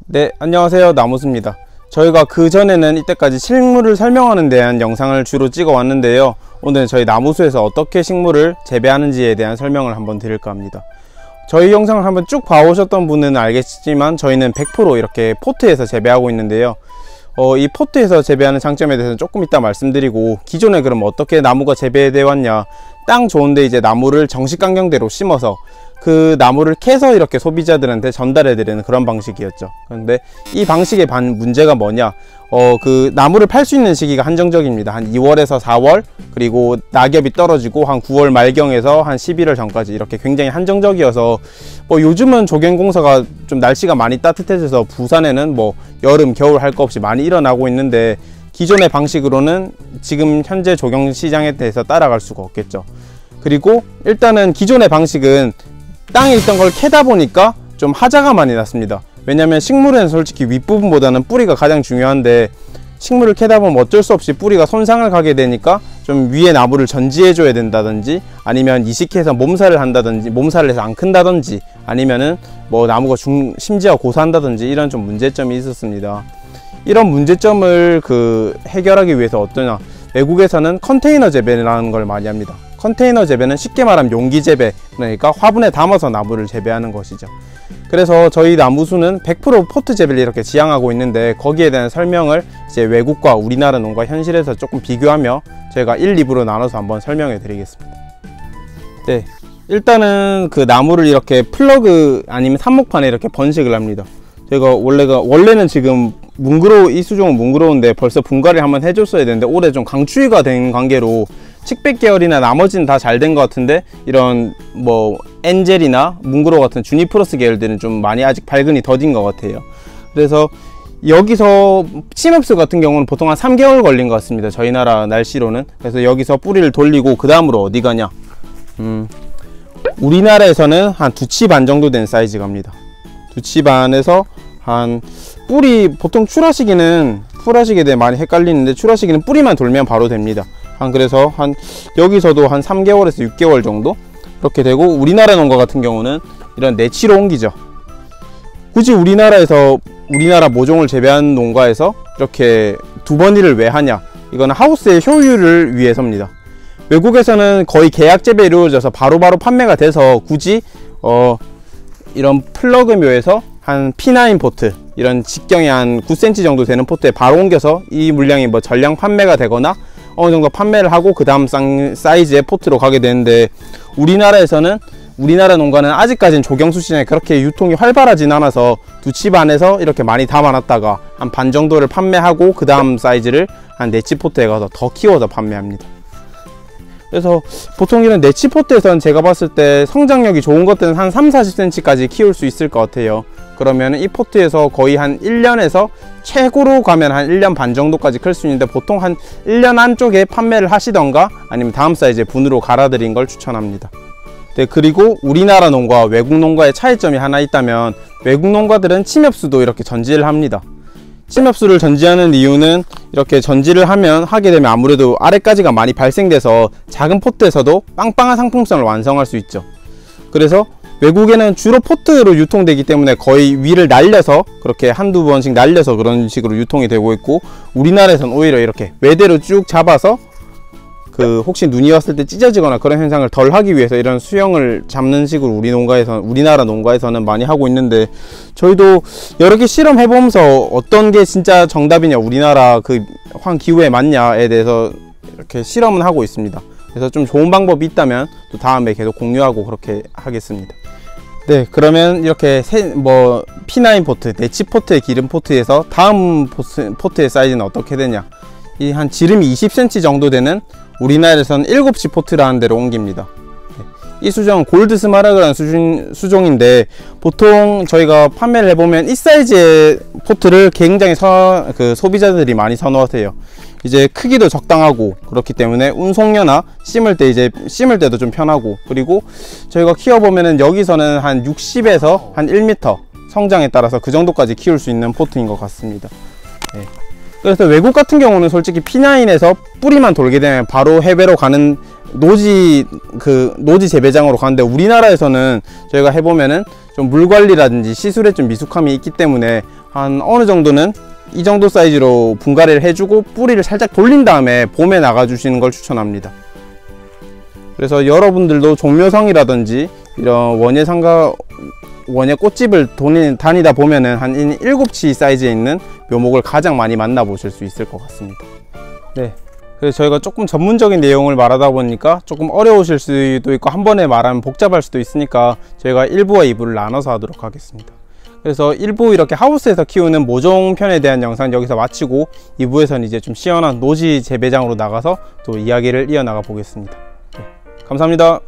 네, 안녕하세요. 나무수입니다. 저희가 그전에는 이때까지 식물을 설명하는 대한 영상을 주로 찍어 왔는데요, 오늘 저희 나무수에서 어떻게 식물을 재배하는지에 대한 설명을 한번 드릴까 합니다. 저희 영상을 한번 쭉 봐오셨던 분은 알겠지만 저희는 100% 이렇게 포트에서 재배하고 있는데요, 이 포트에서 재배하는 장점에 대해서는 조금 이따 말씀드리고, 기존에 그럼 어떻게 나무가 재배되어 왔냐, 땅 좋은데 이제 나무를 정식 강경대로 심어서 그 나무를 캐서 이렇게 소비자들한테 전달해 드리는 그런 방식이었죠. 그런데 이 방식의 문제가 뭐냐, 그 나무를 팔 수 있는 시기가 한정적입니다. 한 2월에서 4월, 그리고 낙엽이 떨어지고 한 9월 말경에서 한 11월 전까지 이렇게 굉장히 한정적이어서, 요즘은 조경공사가 좀 날씨가 많이 따뜻해져서 부산에는 여름 겨울 할 거 없이 많이 일어나고 있는데, 기존의 방식으로는 지금 현재 조경 시장에 대해서 따라갈 수가 없겠죠. 그리고 일단은 기존의 방식은 땅에 있던 걸 캐다 보니까 좀 하자가 많이 났습니다. 왜냐면 식물은 솔직히 윗부분보다는 뿌리가 가장 중요한데, 식물을 캐다 보면 어쩔 수 없이 뿌리가 손상을 가게 되니까 좀 위에 나무를 전지해 줘야 된다든지, 아니면 이식해서 몸살을 한다든지, 몸살을 해서 안 큰다든지, 아니면은 나무가 심지어 고사한다든지, 이런 좀 문제점이 있었습니다. 이런 문제점을 해결하기 위해서 어떠냐, 외국에서는 컨테이너 재배라는 걸 많이 합니다. 컨테이너 재배는 쉽게 말하면 용기 재배, 그러니까 화분에 담아서 나무를 재배하는 것이죠. 그래서 저희 나무수는 100% 포트 재배를 이렇게 지향하고 있는데, 거기에 대한 설명을 이제 외국과 우리나라 농가 현실에서 조금 비교하며 저희가 1, 2부로 나눠서 한번 설명해 드리겠습니다. 네, 일단은 그 나무를 이렇게 플러그 아니면 삽목판에 이렇게 번식을 합니다. 저희가 원래는 지금 이 수종은 뭉그러운데 벌써 분갈이를 한번 해줬어야 되는데, 올해 좀 강추위가 된 관계로 칡백 계열이나 나머지는 다 잘 된 것 같은데, 이런 엔젤이나 뭉그러 같은 주니프러스 계열들은 좀 많이 아직 발근이 더딘 것 같아요. 그래서 여기서 침엽수 같은 경우는 보통 한 3개월 걸린 것 같습니다, 저희 나라 날씨로는. 그래서 여기서 뿌리를 돌리고 그 다음으로 어디 가냐, 우리나라에서는 한 2치 반 정도 된 사이즈 갑니다. 2치 반에서 한 뿌리, 보통 출하시기는 풀하시기에 대해 많이 헷갈리는데, 출하시기는 뿌리만 돌면 바로 됩니다. 그래서 여기서도 한 3개월에서 6개월 정도 이렇게 되고, 우리나라 농가 같은 경우는 이런 내치로 옮기죠. 굳이 우리나라 모종을 재배하는 농가에서 이렇게 두 번 일을 왜 하냐, 이거는 하우스의 효율을 위해서입니다. 외국에서는 거의 계약 재배 이루어져서 바로바로 판매가 돼서, 굳이 이런 플러그묘에서 한 P9 포트, 이런 직경이 한 9cm 정도 되는 포트에 바로 옮겨서 이 물량이 전량 판매가 되거나 어느 정도 판매를 하고 그 다음 사이즈의 포트로 가게 되는데, 우리나라 농가는 아직까지는 조경수 시장에 그렇게 유통이 활발하진 않아서 2치 반에서 이렇게 많이 담아놨다가 한 반 정도를 판매하고 그 다음 사이즈를 한 4치 포트에 가서 더 키워서 판매합니다. 그래서 보통 이런 네치 포트에서는 제가 봤을 때 성장력이 좋은 것들은 한 3-40cm까지 키울 수 있을 것 같아요. 그러면 이 포트에서 거의 한 1년에서 최고로 가면 한 1년 반 정도까지 클 수 있는데, 보통 한 1년 안쪽에 판매를 하시던가 아니면 다음 사이즈의 분으로 갈아드린 걸 추천합니다. 네, 그리고 우리나라 농가와 외국 농가의 차이점이 하나 있다면, 외국 농가들은 침엽수도 이렇게 전지를 합니다. 침엽수를 전지하는 이유는, 이렇게 전지를 하게 되면 아무래도 아래까지가 많이 발생돼서 작은 포트에서도 빵빵한 상품성을 완성할 수 있죠. 그래서 외국에는 주로 포트로 유통되기 때문에 거의 위를 날려서, 그렇게 한두 번씩 날려서 그런 식으로 유통이 되고 있고, 우리나라에서는 오히려 이렇게 외대로 쭉 잡아서 혹시 눈이 왔을 때 찢어지거나 그런 현상을 덜 하기 위해서 이런 수영을 잡는 식으로 우리나라 농가에서는 많이 하고 있는데, 저희도 여러 개 실험해 보면서 어떤 게 진짜 정답이냐, 우리나라 기후에 맞냐에 대해서 이렇게 실험은 하고 있습니다. 그래서 좀 좋은 방법이 있다면 또 다음에 계속 공유하고 그렇게 하겠습니다. 네, 그러면 이렇게 P9 포트, 네치 포트의 기름 포트에서 다음 포트의 사이즈는 어떻게 되냐, 한 지름이 20cm 정도 되는, 우리나라에서는 7치 포트라는 데로 옮깁니다. 이 수종은 골드 스마라그라는 수종인데, 보통 저희가 판매를 해보면 이 사이즈의 포트를 굉장히 소비자들이 많이 선호하세요. 이제 크기도 적당하고, 그렇기 때문에 운송료나 심을 때도 좀 편하고, 그리고 저희가 키워보면은 여기서는 한 60에서 한 1m 성장에 따라서 그 정도까지 키울 수 있는 포트인 것 같습니다. 네. 그래서 외국 같은 경우는 솔직히 P9에서 뿌리만 돌게 되면 바로 해외로 가는 노지 재배장으로 가는데, 우리나라에서는 저희가 해보면은 좀 물 관리라든지 시술에 좀 미숙함이 있기 때문에 한 어느 정도는 이 정도 사이즈로 분갈이를 해주고 뿌리를 살짝 돌린 다음에 봄에 나가 주시는 걸 추천합니다. 그래서 여러분들도 종묘성이라든지 이런 원예 꽃집을 다니다 보면은 한 7치 사이즈에 있는 묘목을 가장 많이 만나보실 수 있을 것 같습니다. 네. 그래서 저희가 조금 전문적인 내용을 말하다 보니까 조금 어려우실 수도 있고 한 번에 말하면 복잡할 수도 있으니까 저희가 1부와 2부를 나눠서 하도록 하겠습니다. 그래서 1부 이렇게 하우스에서 키우는 모종 편에 대한 영상 여기서 마치고 2부에서는 이제 좀 시원한 노지 재배장으로 나가서 또 이야기를 이어나가 보겠습니다. 네. 감사합니다.